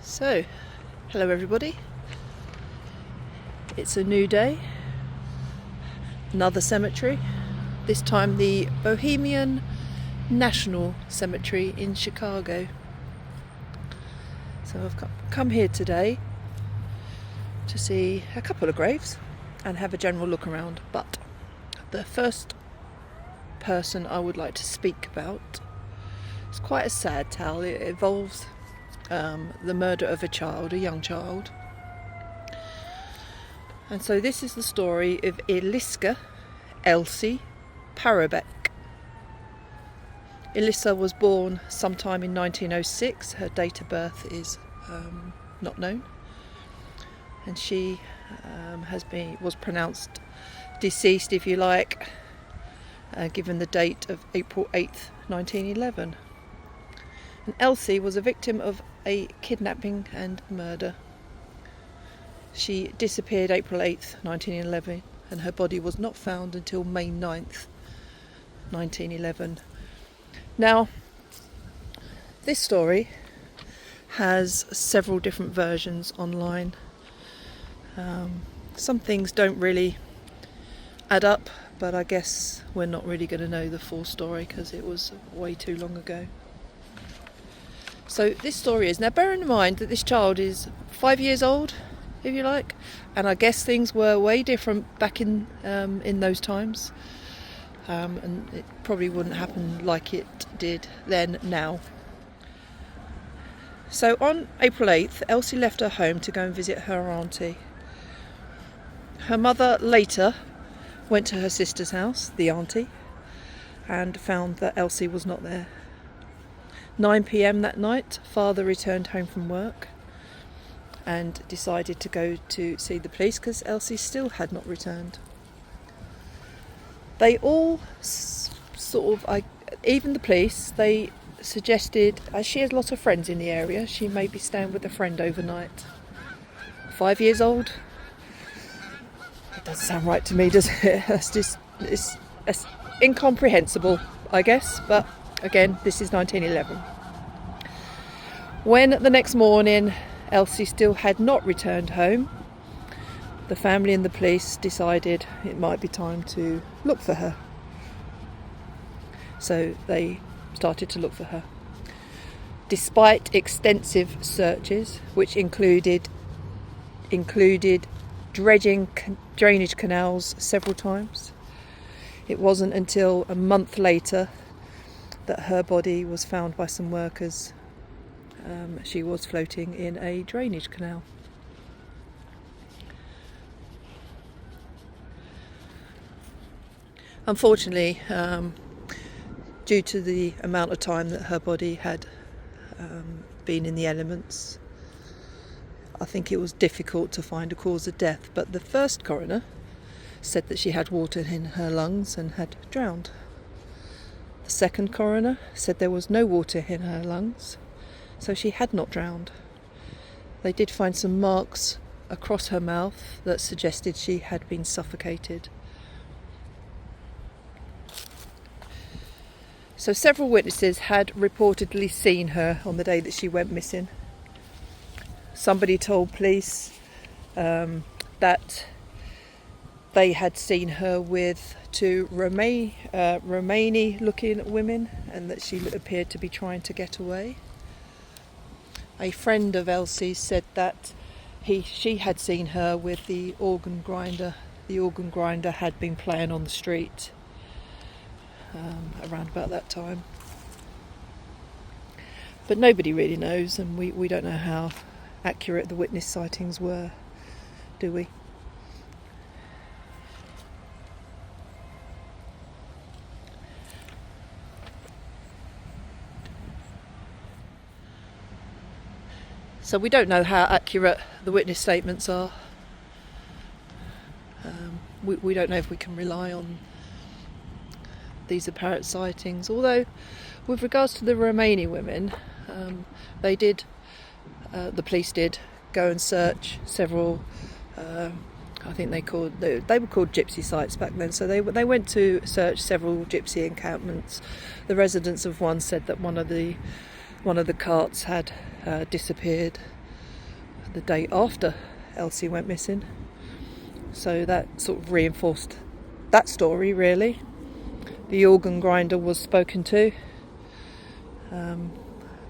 So, hello everybody. It's a new day, another cemetery, this time the Bohemian National Cemetery in Chicago. So I've come here today to see a couple of graves and have a general look around, but the first person I would like to speak about is quite a sad tale. It involves the murder of a young child. And so this is the story of Eliska Elsie Parabek. Elisa was born sometime in 1906. Her date of birth is not known, and she was pronounced deceased, if you like, given the date of April 8th, 1911. And Elsie was a victim of a kidnapping and murder. She disappeared April 8th, 1911, and her body was not found until May 9th, 1911. Now, this story has several different versions online. Some things don't really add up, but I guess we're not really going to know the full story because it was way too long ago. So this story is, now bear in mind that this child is 5 years old, if you like, and I guess things were way different back in those times, and it probably wouldn't happen like it did then now. So on April 8th, Elsie left her home to go and visit her auntie. Her mother later went to her sister's house, the auntie, and found that Elsie was not there. 9 p.m. that night, father returned home from work and decided to go to see the police because Elsie still had not returned. They all even the police, they suggested, as she has lots of friends in the area, she may be staying with a friend overnight. 5 years old? It doesn't sound right to me, does it? It's incomprehensible, I guess, but again, this is 1911. When the next morning Elsie still had not returned home, the family and the police decided it might be time to look for her. So they started to look for her. Despite extensive searches, which included dredging drainage canals several times, it wasn't until a month later that her body was found by some workers. She was floating in a drainage canal. Unfortunately, due to the amount of time that her body had been in the elements, I think it was difficult to find a cause of death, but the first coroner said that she had water in her lungs and had drowned. The second coroner said there was no water in her lungs, so she had not drowned. They did find some marks across her mouth that suggested she had been suffocated. So several witnesses had reportedly seen her on the day that she went missing. Somebody told police that they had seen her with two Romani-looking women and that she appeared to be trying to get away. A friend of Elsie said that she had seen her with the organ grinder. The organ grinder had been playing on the street around about that time. But nobody really knows, and we don't know how accurate the witness sightings were, do we? So we don't know how accurate the witness statements are. We don't know if we can rely on these apparent sightings. Although, with regards to the Romani women, the police did go and search several. I think they were called gypsy sites back then. So they went to search several gypsy encampments. The residents of one said that one of the carts had disappeared, the day after Elsie went missing. So that sort of reinforced that story, really. The organ grinder was spoken to,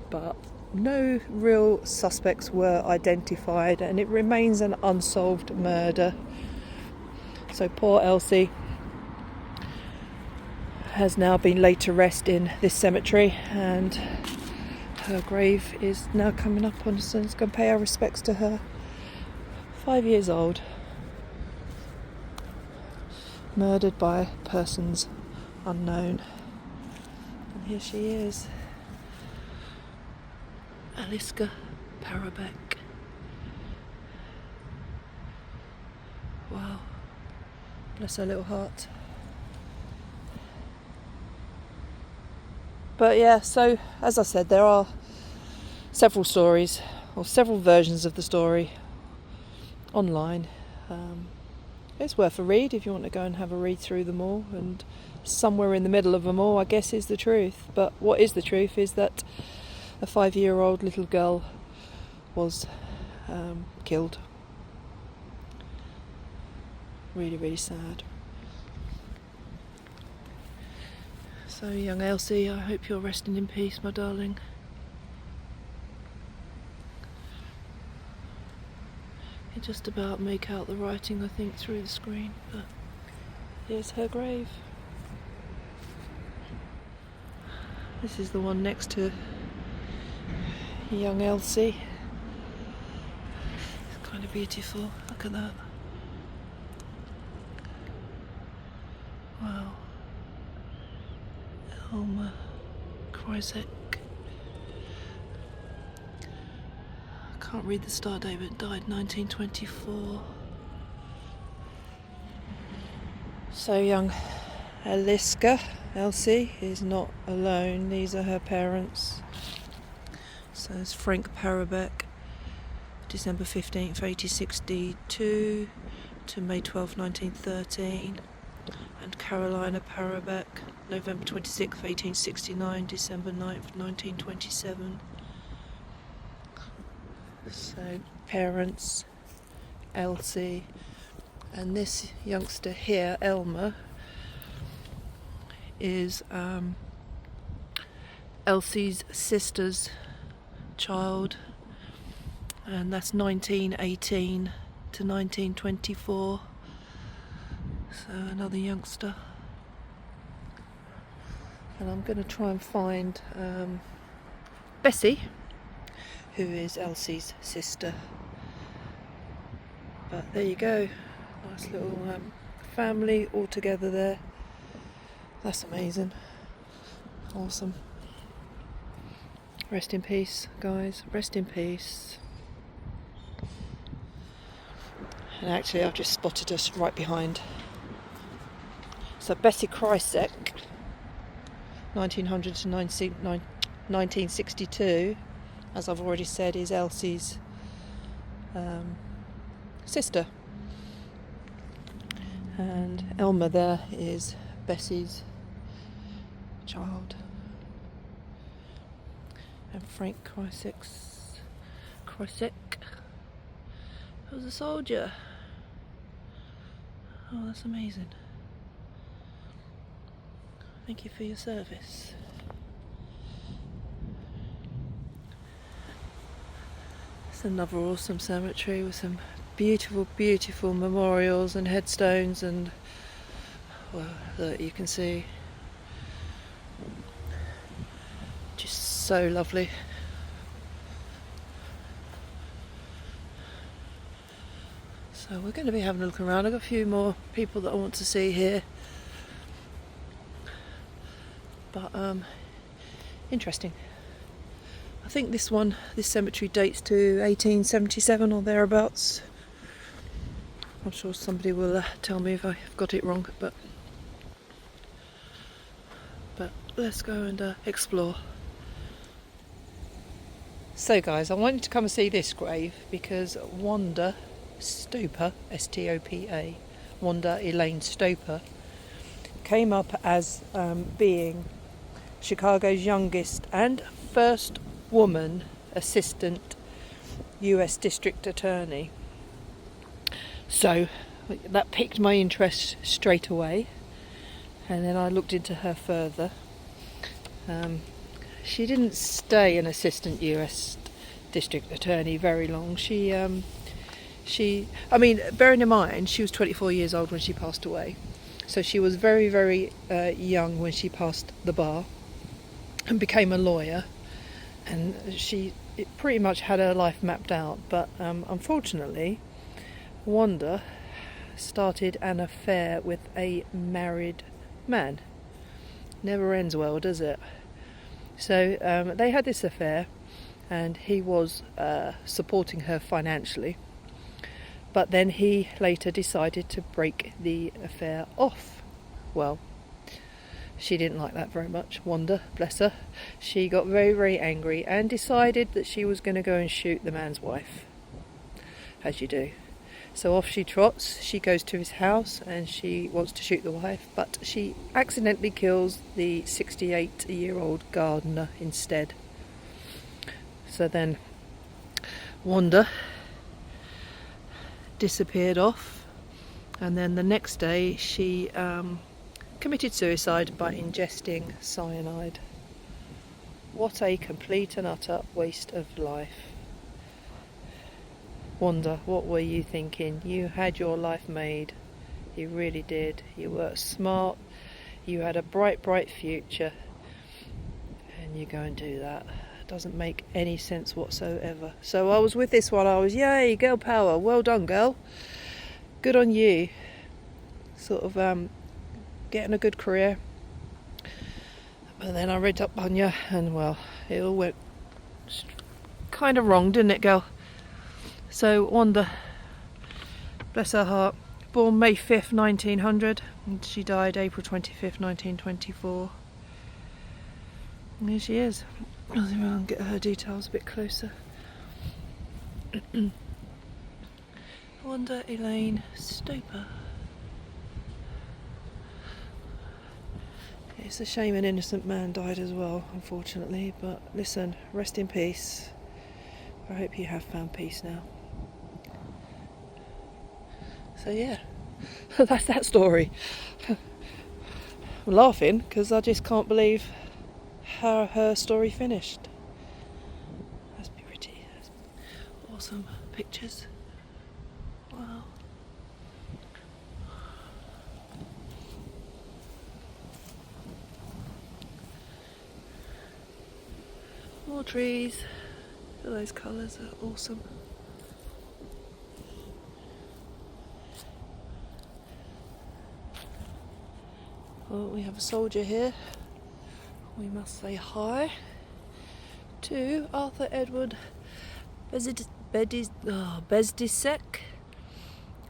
but no real suspects were identified, and it remains an unsolved murder. So poor Elsie has now been laid to rest in this cemetery, and her grave is now coming up on, so it's going to pay our respects to her. 5 years old, murdered by persons unknown. And here she is, Aliska Parabek. Wow, bless her little heart. But yeah, so as I said, there are several stories, or several versions of the story online. It's worth a read if you want to go and have a read through them all, and somewhere in the middle of them all, I guess, is the truth. But what is the truth is that a 5-year-old little girl was killed. Really, really sad. So, young Elsie, I hope you're resting in peace, my darling. You just about make out the writing, I think, through the screen, but here's her grave. This is the one next to young Elsie. It's kind of beautiful. Look at that. Wow. Elma Kryzek. I can't read the start date, but died 1924. So young Aliska, Elsie, is not alone. These are her parents. So it's Frank Parabek, December 15th, 1862 to May 12th, 1913. And Carolina Parabek, November 26th, 1869, December 9th, 1927. So parents, Elsie, and this youngster here, Elma, is Elsie's sister's child, and that's 1918 to 1924. So another youngster. And I'm going to try and find Bessie, who is Elsie's sister. But there you go, nice little family all together there. That's amazing, awesome. Rest in peace, guys, rest in peace. And actually I've just spotted us right behind. So Bessie Kryzek, 1900 to 1962, as I've already said, is Elsie's sister. And Elma there is Bessie's child. And Frank Kryzek was a soldier. Oh, that's amazing. Thank you for your service. It's another awesome cemetery with some beautiful, beautiful memorials and headstones, and well, that you can see. Just so lovely. So we're going to be having a look around. I've got a few more people that I want to see here. But interesting. I think this cemetery dates to 1877 or thereabouts. I'm sure somebody will tell me if I've got it wrong, but let's go and explore. So guys, I wanted to come and see this grave because Wanda Stoper, S-T-O-P-A, Wanda Elaine Stoper, came up as being Chicago's youngest and first woman assistant US District Attorney. So that piqued my interest straight away, and then I looked into her further. She didn't stay an assistant US District Attorney very long. I mean, bearing in mind, she was 24 years old when she passed away. So she was very, very young when she passed the bar and became a lawyer. And she pretty much had her life mapped out. But unfortunately, Wanda started an affair with a married man. Never ends well, does it? So they had this affair, and he was supporting her financially. But then he later decided to break the affair off. Well, she didn't like that very much, Wanda, bless her. She got very, very angry and decided that she was going to go and shoot the man's wife, as you do. So off she trots. She goes to his house and she wants to shoot the wife, but she accidentally kills the 68-year-old gardener instead. So then Wanda disappeared off, and then the next day she committed suicide by ingesting cyanide. What a complete and utter waste of life. Wanda, what were you thinking? You had your life made. You really did. You were smart. You had a bright, bright future. And you go and do that. It doesn't make any sense whatsoever. So I was with this one. I was, yay, girl power. Well done, girl. Good on you. Sort of getting a good career. But then I read up on you, and well, it all went kind of wrong, didn't it, girl? So Wanda, bless her heart, born May 5th, 1900, and she died April 25th, 1924. And here she is. I'll see if I can get her details a bit closer. Wanda Elaine Stoper. It's a shame an innocent man died as well, unfortunately, but listen, rest in peace. I hope you have found peace now. So yeah, that's that story. I'm laughing because I just can't believe how her story finished. That's pretty. That's awesome pictures. Wow. More trees. Those colours are awesome. Well, we have a soldier here. We must say hi to Arthur Edward Bezdisek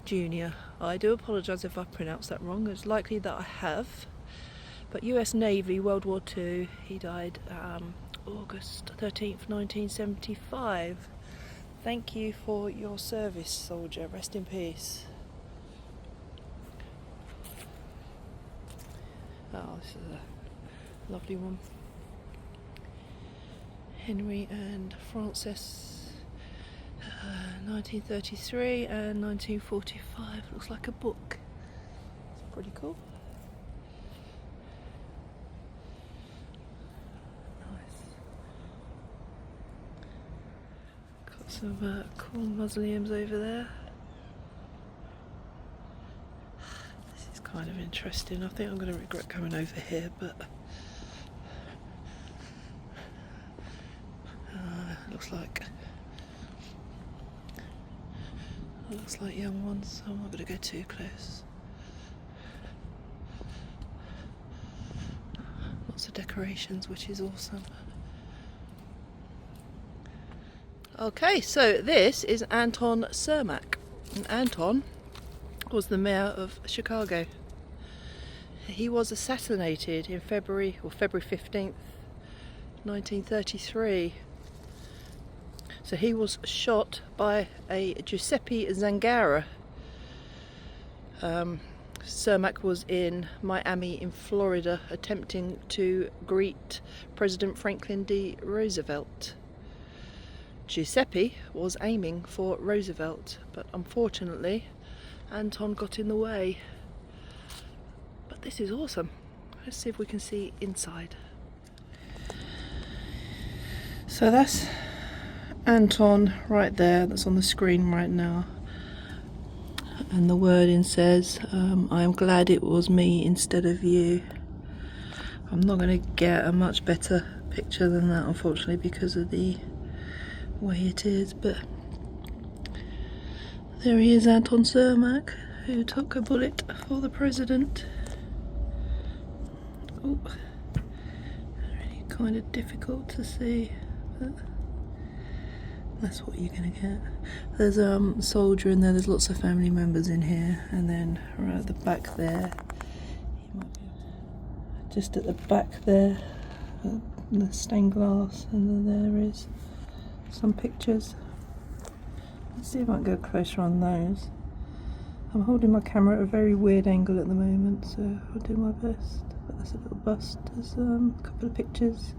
Jr. I do apologise if I pronounced that wrong. It's likely that I have. But US Navy, World War II. He died August 13th, 1975. Thank you for your service, soldier. Rest in peace. Oh, this is a lovely one. Henry and Frances, 1933 and 1945. Looks like a book. It's pretty cool. Nice. Got some cool mausoleums over there. Kind of interesting. I think I'm going to regret coming over here, but looks like young ones, so I'm not going to go too close. Lots of decorations, which is awesome. Okay, so this is Anton Cermak, and Anton was the mayor of Chicago. He was assassinated in February 15th, 1933. So he was shot by a Giuseppe Zangara. Cermak was in Miami in Florida attempting to greet President Franklin D. Roosevelt Giuseppe was aiming for Roosevelt, but unfortunately Anton got in the way. But this is awesome. Let's see if we can see inside. So that's Anton right there, that's on the screen right now. And the wording says, I am glad it was me instead of you. I'm not going to get a much better picture than that, unfortunately, because of the way it is, but there he is, Anton Cermak, who took a bullet for the president. Oh, really kind of difficult to see, but that's what you're going to get. There's a soldier in there, there's lots of family members in here, and then right at the back there, just at the back there, the stained glass, and then there is some pictures. Let's see if I can go closer on those. I'm holding my camera at a very weird angle at the moment, so I'll do my best. But that's a little bust. There's a couple of pictures.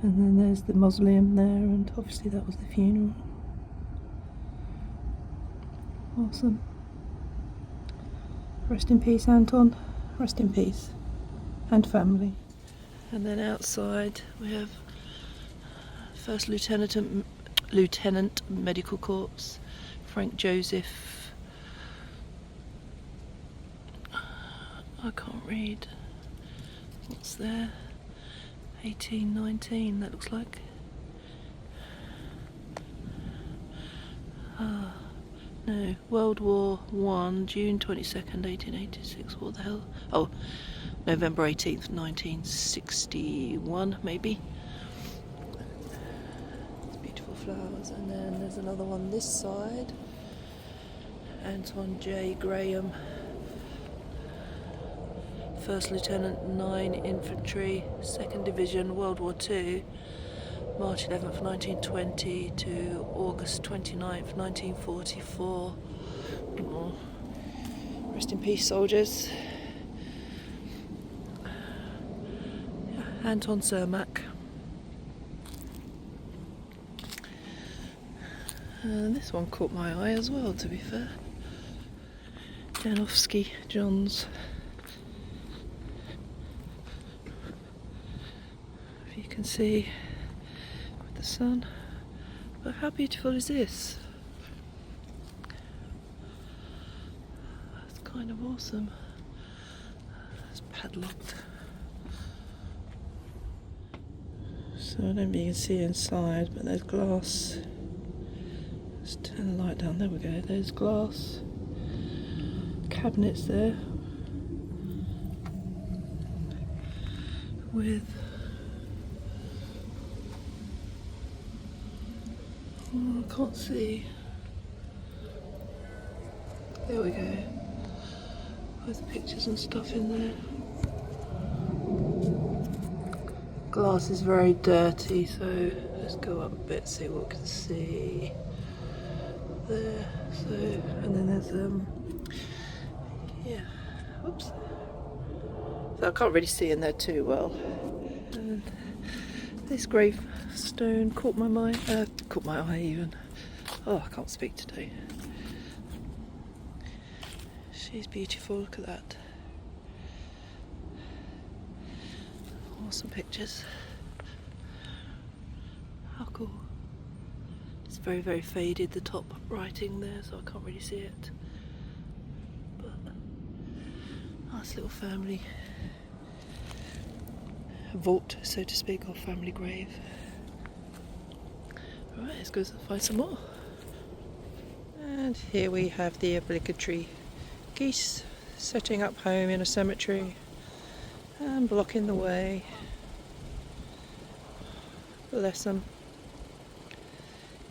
And then there's the mausoleum there, and obviously that was the funeral. Awesome. Rest in peace, Anton. Rest in peace. And family. And then outside we have First Lieutenant Medical Corps, Frank Joseph. I can't read. What's there? 1819, that looks like. No, World War One, June 22nd, 1886. What the hell? Oh, November 18th, 1961, maybe. It's beautiful flowers, and then there's another one this side. Anton J. Graham, 1st Lieutenant, 9 Infantry, 2nd Division, World War II, March 11th, 1920 to August 29th, 1944. Oh. Rest in peace, soldiers. Anton Cermak. And this one caught my eye as well, to be fair. Janowski Johns. If you can see with the sun. But how beautiful is this? That's kind of awesome. It's padlocked. So I don't think you can see inside, but there's glass. Let's turn the light down, there we go. There's glass cabinets there with I can't see. There we go. With pictures and stuff in there. Glass is very dirty, so let's go up a bit, see what we can see. There, so, and then there's yeah, whoops. So I can't really see in there too well. And this gravestone caught my eye even. Oh, I can't speak today. She's beautiful, look at that. Awesome pictures. How cool. It's very, very faded, the top writing there, so I can't really see it. But nice little family vault, so to speak, or family grave. Right, let's go find some more. And here we have the obligatory geese setting up home in a cemetery and blocking the way. Bless them.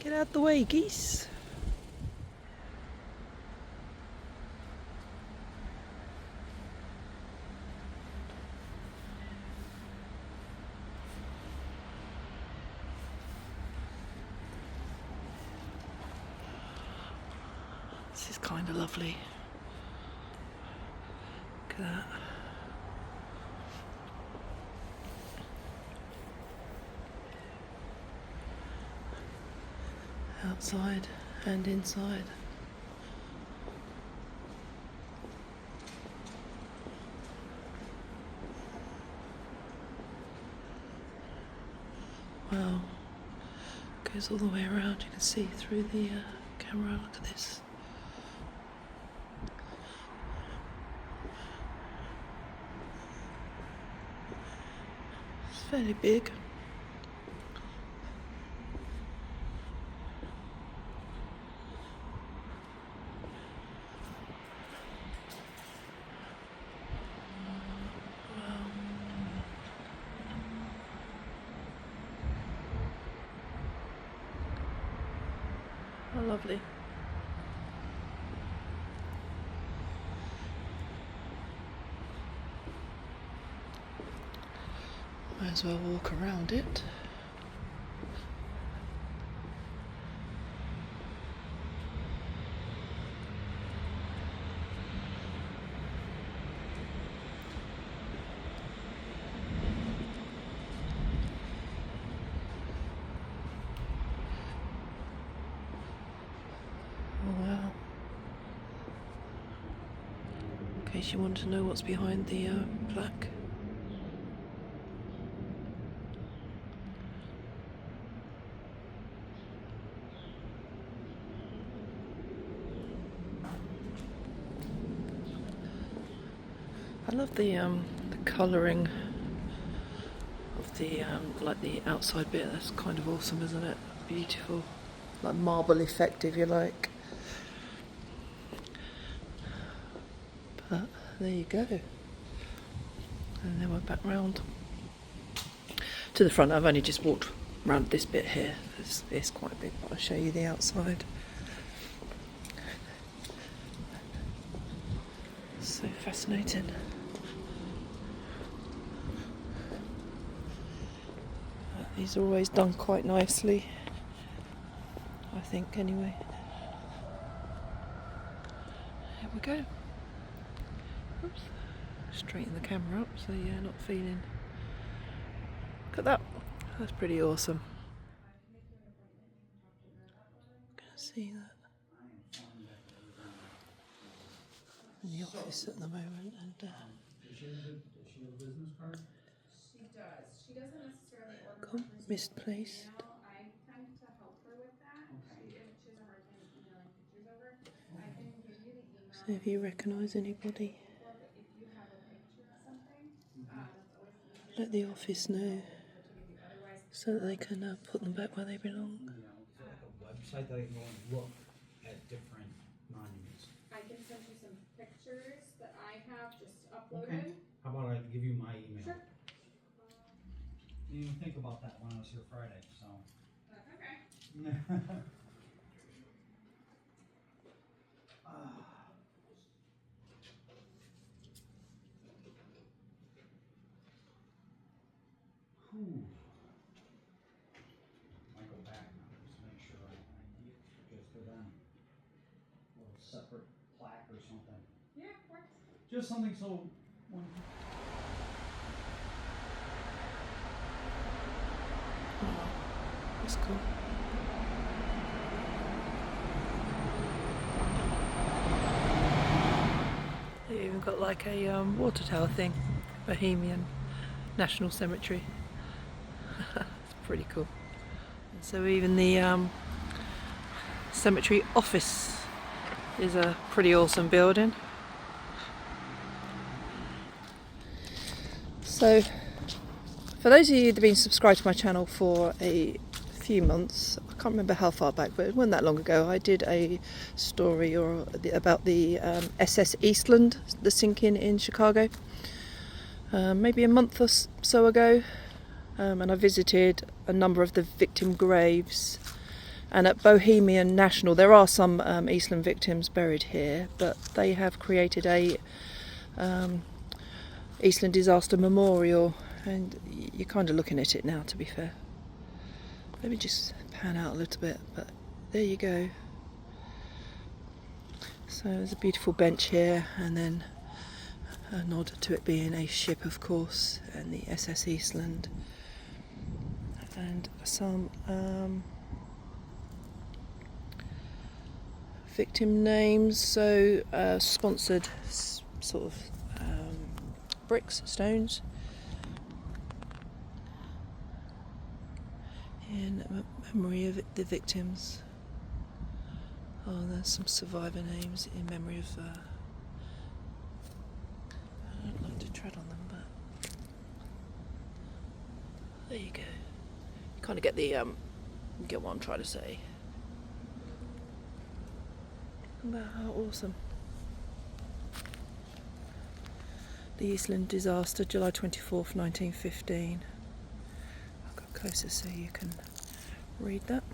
Get out the way, geese. This is kind of lovely. Look at that. outside and inside. Wow, goes all the way around. You can see through the camera. Look at this. It's fairly big. Oh, lovely. Might as well walk around it. Oh wow. In case you want to know what's behind the plaque. I love the colouring of the like the outside bit. That's kind of awesome, isn't it? Beautiful, like marble effect, if you like. But there you go. And then we're back round to the front. I've only just walked around this bit here. It's quite big, but I'll show you the outside. So fascinating. These are always done quite nicely, I think, anyway. Here we go. Oops. Straighten the camera up so you're not feeling. Look at that. That's pretty awesome. Can see that. In the office at the moment, and Does she have a business card? She does. She doesn't necessarily order got represent misplaced. email. I tend to help her with that. Okay. She has a hard time emailing pictures over. I can give you the email. So if you recognise anybody, But if you have a picture of something, that's always easier. let the office know To give you. Otherwise, so that they can put them back where they belong. Is there like a website that I can go and look at different monuments? I can send you some pictures that I have just Okay. uploaded. How about I give you my email? Sure. Didn't even think about that when I was here Friday, so. That's okay. Whew. Might go back now, just to make sure I get just for them. A little separate plaque or something. Yeah, of course. Just something so when That's cool. They even got like a water tower thing, Bohemian National Cemetery. It's pretty cool. And so even the cemetery office is a pretty awesome building. So for those of you that have been subscribed to my channel for a few months, I can't remember how far back, but it wasn't that long ago, I did a story about the SS Eastland, the sinking in Chicago, maybe a month or so ago, and I visited a number of the victim graves. And at Bohemian National, there are some Eastland victims buried here, but they have created a Eastland Disaster Memorial, and you're kind of looking at it now, to be fair. Let me just pan out a little bit, but there you go. So there's a beautiful bench here, and then a nod to it being a ship, of course, and the SS Eastland, and some victim names, so sponsored sort of bricks, stones, in memory of the victims. Oh, there's some survivor names in memory of. I don't like to tread on them, but there you go. You kind of get the get what I'm trying to say. Wow, how awesome! The Eastland disaster, July 24th, 1915. I'll go closer so you can read that.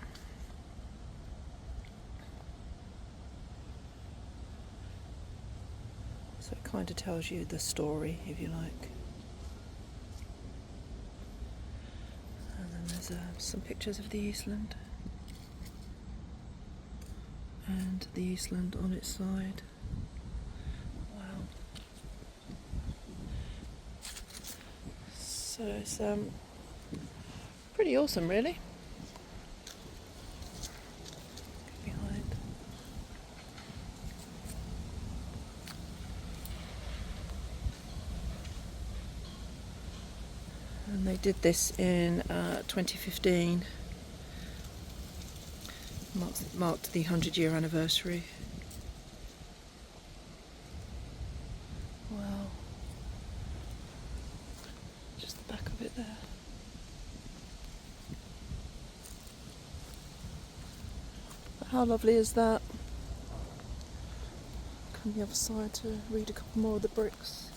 So it kind of tells you the story, if you like. And then there's some pictures of the Eastland. And the Eastland on its side. Wow. So it's pretty awesome, really. Behind. And they did this in 2015. Marked the 100-year anniversary. Wow. Just the back of it there. But how lovely is that? Come the other side to read a couple more of the bricks.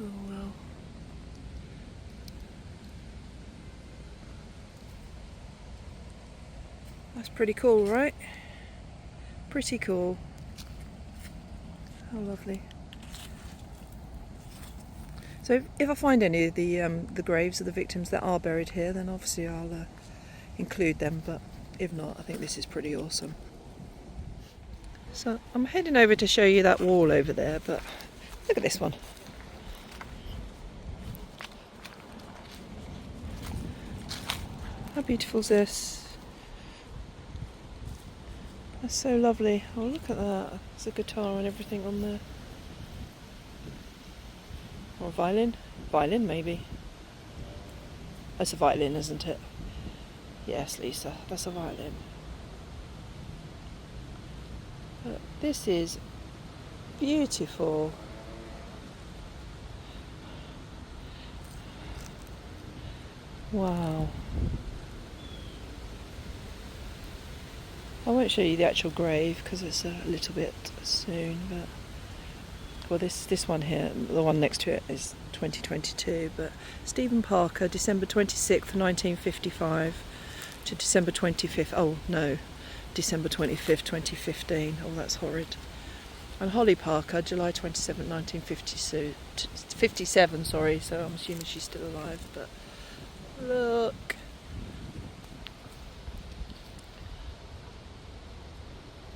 Oh well. That's pretty cool, right? Pretty cool. How lovely. So if I find any of the graves of the victims that are buried here, then obviously I'll include them, but if not, I think this is pretty awesome. So I'm heading over to show you that wall over there, but look at this one. How beautiful is this? That's so lovely. Oh, look at that. There's a guitar and everything on there. Or a violin? Violin, maybe. That's a violin, isn't it? Yes, Lisa, that's a violin. But this is beautiful. Wow. I won't show you the actual grave because it's a little bit soon, but well, this one here, the one next to it, is 2022. But Stephen Parker, December 26th, 1955 to December 25th. Oh no, December 25th, 2015. Oh, that's horrid. And Holly Parker, July 27th, 1957. Sorry, so I'm assuming she's still alive. But look.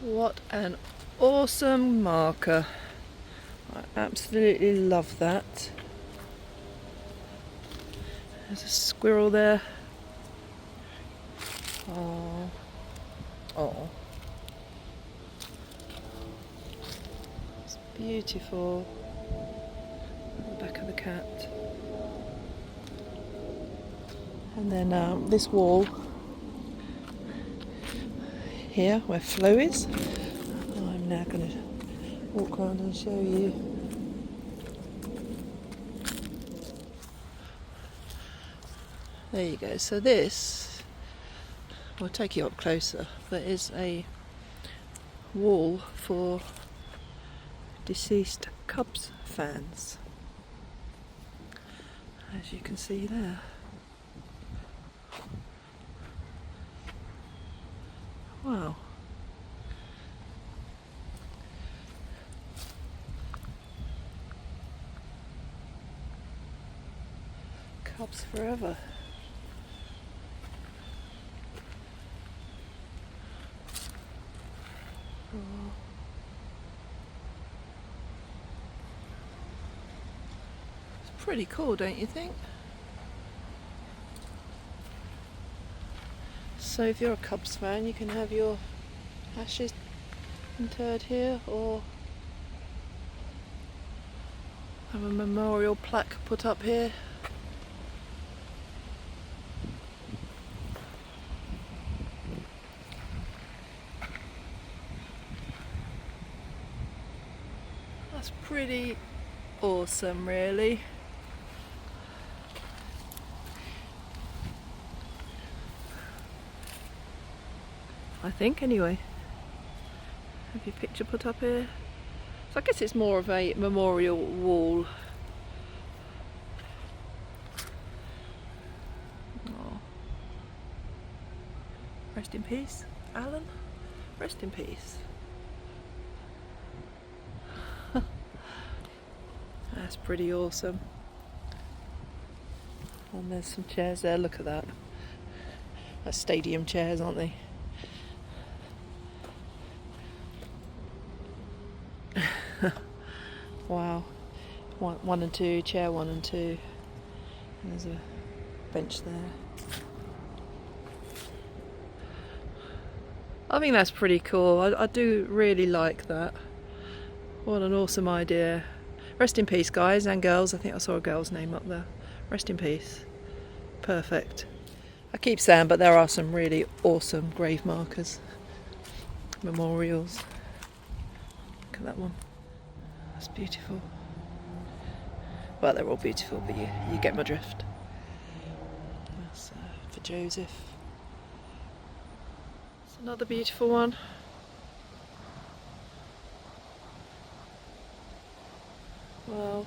What an awesome marker. I absolutely love that. There's a squirrel there. Oh. Oh. It's beautiful. The back of the cat. And then this wall here where Flo is. I'm now going to walk around and show you. There you go. So this, I'll take you up closer, but is a wall for deceased Cubs fans, as you can see there. Wow. Cubs forever. Oh. It's pretty cool, don't you think? So if you're a Cubs fan, you can have your ashes interred here, or have a memorial plaque put up here. That's pretty awesome, really. I think, anyway. Have your picture put up here. So I guess it's more of a memorial wall. Oh. Rest in peace, Alan. Rest in peace. That's pretty awesome. And there's some chairs there, look at that. That's stadium chairs, aren't they? Wow. One and two, chair 1 and 2. And there's a bench there. I think that's pretty cool. I do really like that. What an awesome idea. Rest in peace, guys and girls. I think I saw a girl's name up there. Rest in peace. Perfect. I keep saying, but there are some really awesome grave markers. Memorials. Look at that one. That's beautiful. Well, they're all beautiful, but you get my drift. That's for Joseph. It's another beautiful one. Wow.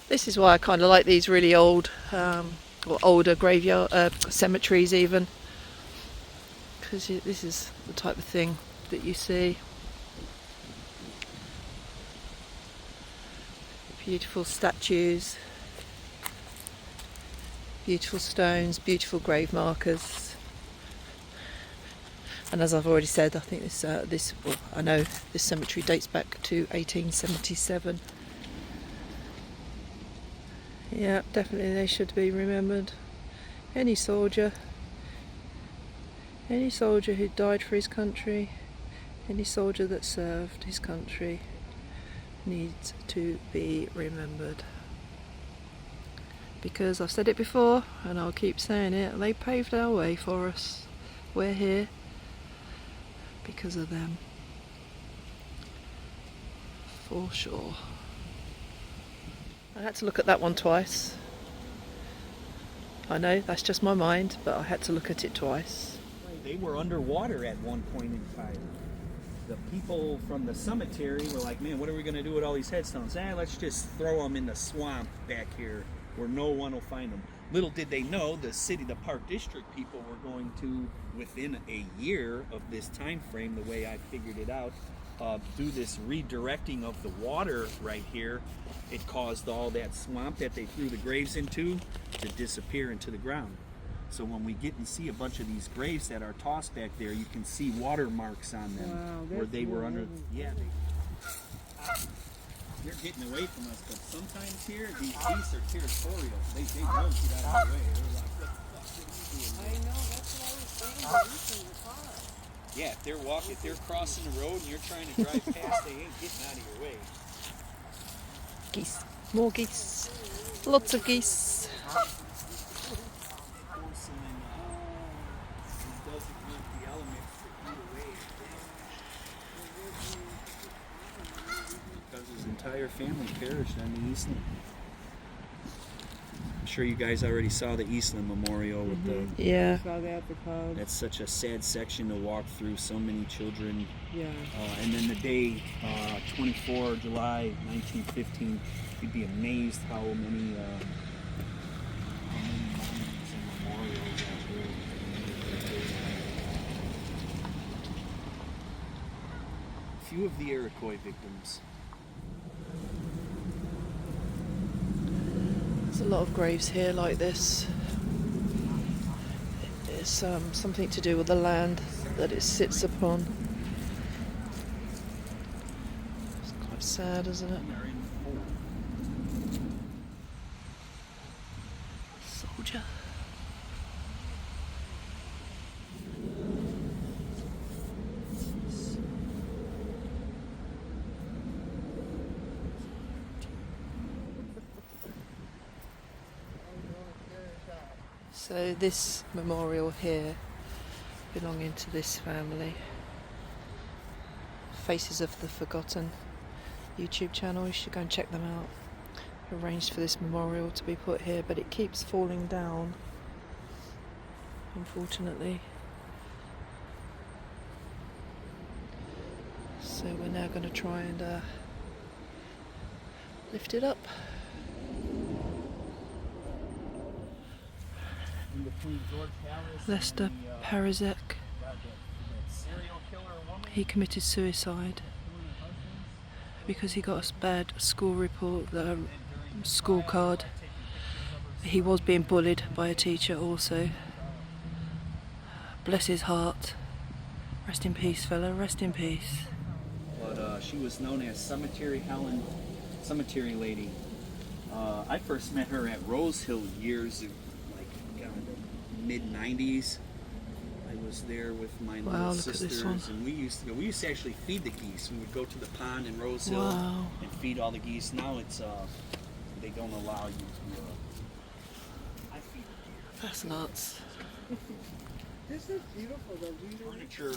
This is why I kind of like these really old, or older graveyard cemeteries even, because this is the type of thing that you see. Beautiful statues, beautiful stones, beautiful grave markers. And as I've already said, I think I know this cemetery dates back to 1877. Yeah, definitely they should be remembered. Any soldier who died for his country, any soldier that served his country needs to be remembered. Because I've said it before and I'll keep saying it, they paved our way for us. We're here because of them. For sure. I had to look at that one twice. I know, that's just my mind, but I had to look at it twice. They were underwater at one point in time. The people from the cemetery were like, man, what are we going to do with all these headstones? Let's just throw them in the swamp back here where no one will find them. Little did they know the Park District people were going to, within a year of this time frame, the way I figured it out, do this redirecting of the water right here. It caused all that swamp that they threw the graves into to disappear into the ground. So when we get and see a bunch of these graves that are tossed back there, you can see water marks on them where they were under. Yeah, they're getting away from us, but sometimes here these beasts are territorial. They won't get out of the way. They're like, what the fuck are you doing? I know, that's what I was saying. These things are far. Yeah, if they're crossing the road and you're trying to drive past, they ain't getting out of your way. Geese. More geese. Lots of geese. Because his entire family perished on the Eastland. I'm sure you guys already saw the Eastland Memorial with the. Yeah. Saw that, the clouds. That's such a sad section to walk through. So many children. Yeah. And then the day, 24 July 1915, you'd be amazed how many monuments and memorials out here. A few of the Iroquois victims. There's a lot of graves here like this. It's something to do with the land that it sits upon. It's quite sad, isn't it? So this memorial here, belonging to this family, Faces of the Forgotten YouTube channel, you should go and check them out. Arranged for this memorial to be put here, but it keeps falling down, unfortunately. So we're now going to try and lift it up. In between George Harris Lester and the, Parizek, that serial killer woman. he committed suicide because he got a bad school report, the school card. He was being bullied by a teacher also. Bless his heart. Rest in peace, fella, rest in peace. But she was known as Cemetery Helen, Cemetery Lady. I first met her at Rose Hill years, like mid-90s. I was there with my Wow, little look at this sisters, one. and we used to actually feed the geese. We would go to the pond in Rose Hill Wow. and feed all the geese. Now it's they don't allow you to. I feed the deer. That's nuts. This is beautiful though.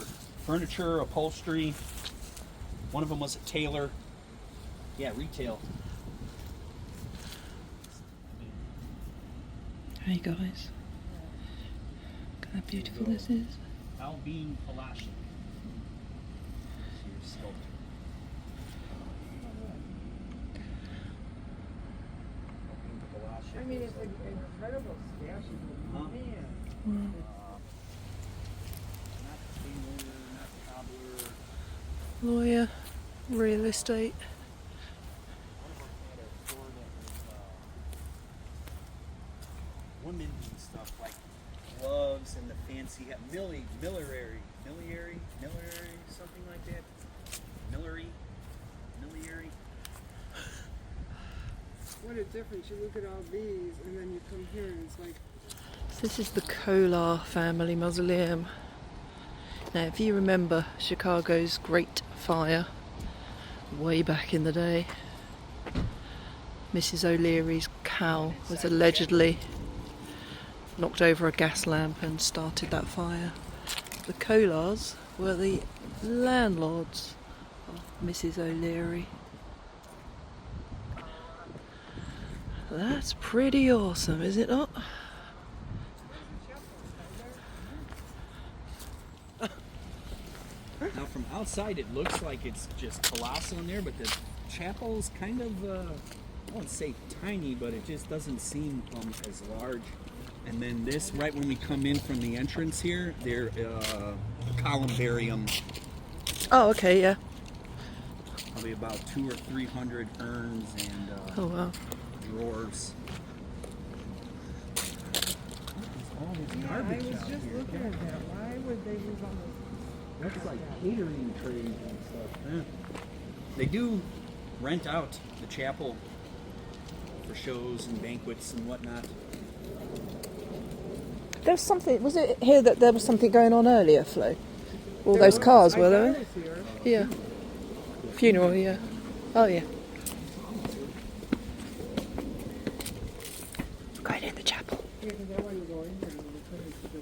Furniture, upholstery. One of them was a tailor. Yeah, retail. Hey guys. Look how beautiful this is. Albin Palacic. Your sculptor. I mean, it's an incredible statue. Huh? Man. Not tailor, not cobbler. Lawyer, real estate. One of them had a store that was women and stuff, like gloves and the fancy milliary, something like that. Milliary. What a difference. You look at all these and then you come here and it's like, So this is the Kolar family mausoleum. Now if you remember Chicago's Great Fire way back in the day, Mrs. O'Leary's cow was allegedly knocked over a gas lamp and started that fire. The Kolars were the landlords of Mrs. O'Leary. That's pretty awesome, is it not? Now from outside it looks like it's just colossal in there, but the chapel's kind of, I won't say tiny, but it just doesn't seem as large. And then this, right when we come in from the entrance here, there columbarium, Oh, okay, yeah. probably about 200 or 300 urns and Oh, wow. drawers. All this yeah, I garbage was out just here. looking at that. Why would they leave all this? Looks like catering trays and stuff. Yeah. They do rent out the chapel for shows and banquets and whatnot. There's something, was it here that there was something going on earlier, Flo? All There those was- cars, I were thought there? it was here. Yeah. Funeral, yeah. Oh, yeah. Going in the chapel. Yeah, because that way you go in here and you couldn't do.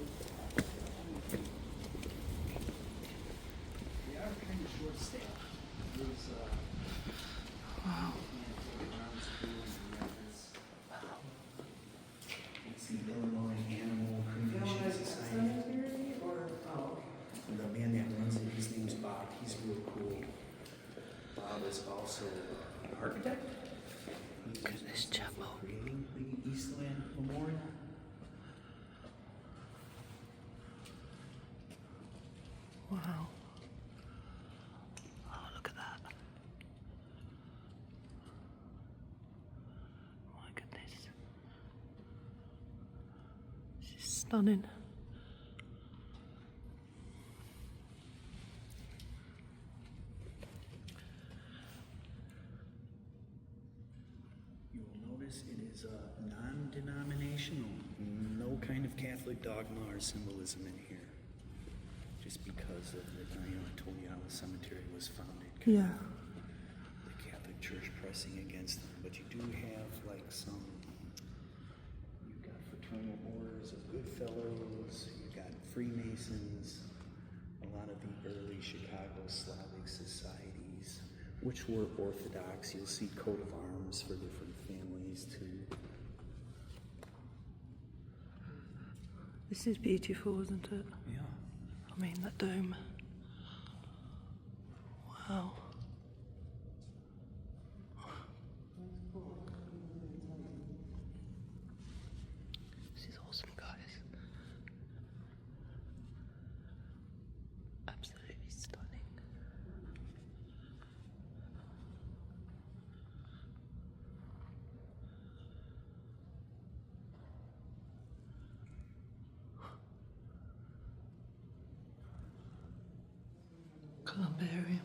They are kind of short staffed. It's the Illinois Animal Cremation Society. And the man that runs it, his name's Bob. He's real cool. Bob is also an architect. He's Look at this chapel. creating the Eastland Memorial. Wow. Oh, look at that. My goodness. This is stunning. You will notice it is non-denominational. No kind of Catholic dogma or symbolism in here. Just because of the, I told you how the cemetery was founded. Yeah. The Catholic Church pressing against them. But you do have like some, you've got fraternal orders of Goodfellows, you got Freemasons, a lot of the early Chicago Slavic societies, which were Orthodox. You'll see coat of arms for different families too. This is beautiful, isn't it? Yeah. I mean, that dome. Wow. This is awesome, guys. Absolutely stunning. Columbarium.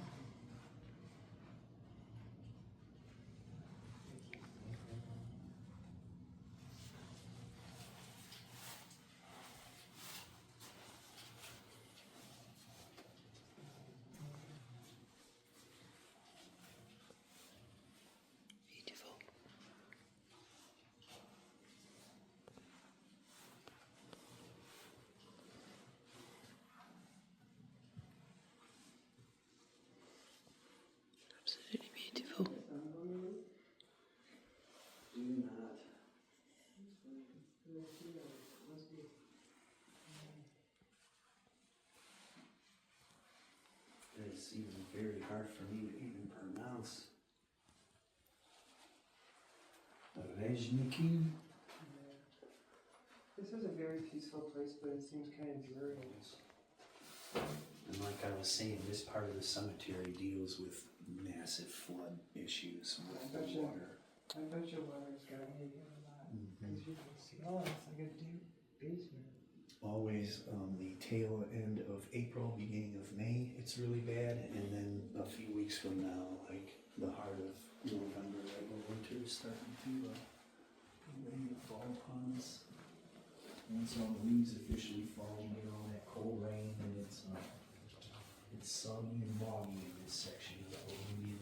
Beautiful. Absolutely beautiful. Do not. It's even very hard for me to even pronounce. LisaMH. This is a very peaceful place, but it seems kind of dreary. And like I was saying, this part of the cemetery deals with massive flood issues with the water. I bet your water's gotten hit a lot. Because you can see, oh, it's like a deep basement. Always the tail end of April, beginning of May, it's really bad. And then a few weeks from now, like the heart of November, right when winter is starting to rain and fall upon us. Once all the leaves officially fall, you get all that cold rain, and it's soggy and boggy in this section of the Bohemian